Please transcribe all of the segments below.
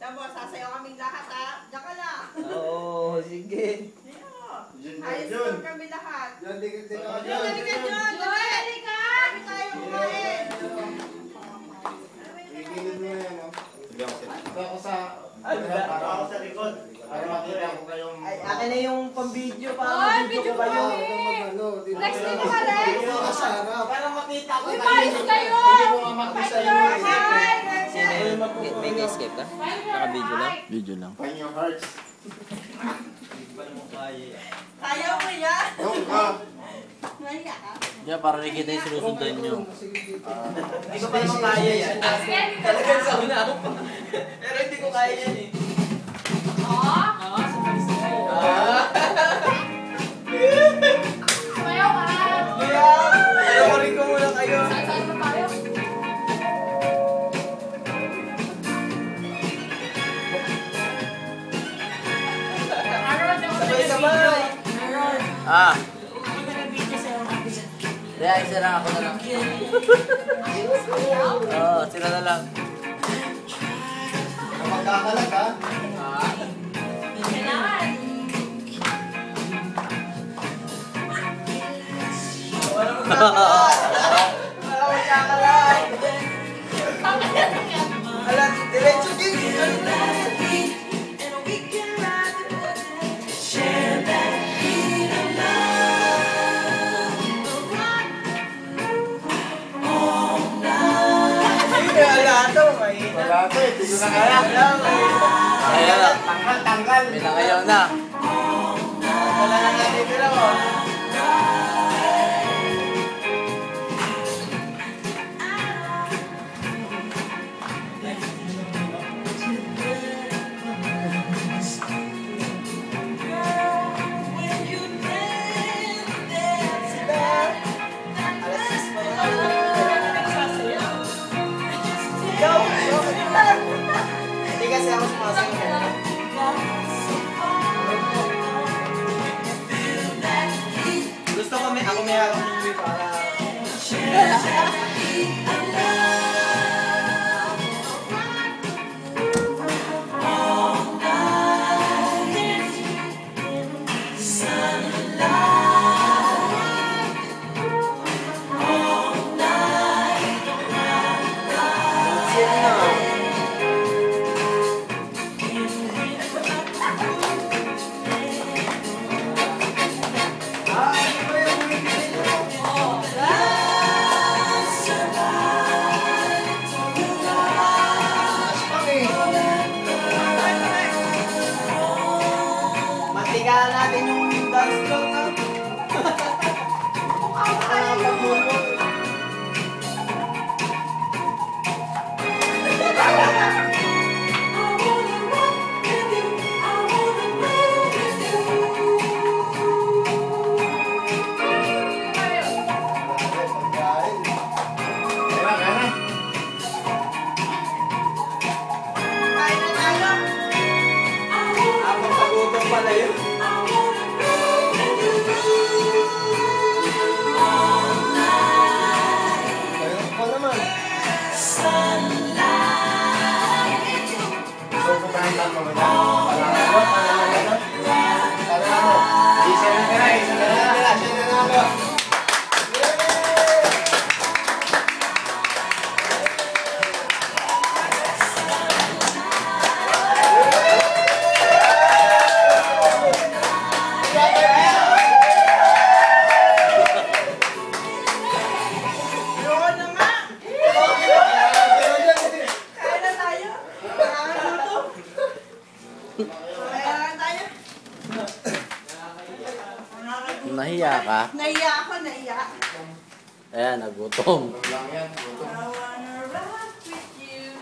Tama, sasayaw kaming lahat ha. Diyan ka lang. Oo, sige. Ayos lang kami lahat. John, halika John. Halika John! Halika! Kami tayo kumain. Ikinid mo yan, no? Ako sa... Para ako sa likod. Para makita ko kayong... Ay, akin na yung pang-video para Oy, mag-video video ko kayo. Lex, dito ka, Lex! Para makita ko Uy, kayo. mais kayo! Hindi mo mamakita sa iyo. May escape ka? Naka-video lang? Video lang. Find your hearts. Hindi pa naman kaya yan. Kaya mo yan? No, ka. Naiya ka? Yeah, para nakikita yung sinusundan nyo. Hindi ko pa naman kaya yan. Talagang sa una ako pa. Pero hindi ko kaya yan eh. Sumayaw ka! Kaya, alam mo rin ko muna kayo. Saan pa tayo? Sabay-sabay. Ah! Kaya isa lang ako na lang. Oo, sila na lang. Magkakalag, ha? Kailangan! Walang magkakalag. Walang magkakalag. Alam, diretso din. Wala ko eh, hindi ko na kaya. Kaya lang. Tanggal. May nangayaw na. Wala na natin sila mo. Hindi kasi ako sumasagot. Gusto ko ako may harap ng movie para... Mantigaan natin yung dance floor na. Kain na tayo. Habang pagutong pala yun. Ayun pa naman. So, kumain lang mo ba? Isa na tira, isa na tira, siya na nalo. Yun na nga! Kain na tayo. Nakakaluto. Kailangan tayo. Nahiya ka? Naiya ako, naiya. Ayan, nagutom. Lang yan, gutom. I wanna rock with you.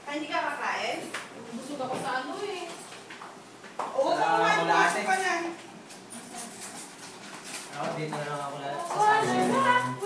Ay, hindi ka kakain? Busog ako sa ano eh. Oo, kumain Malate. ka na. Ako din na lang ako sa Oh, sasayin.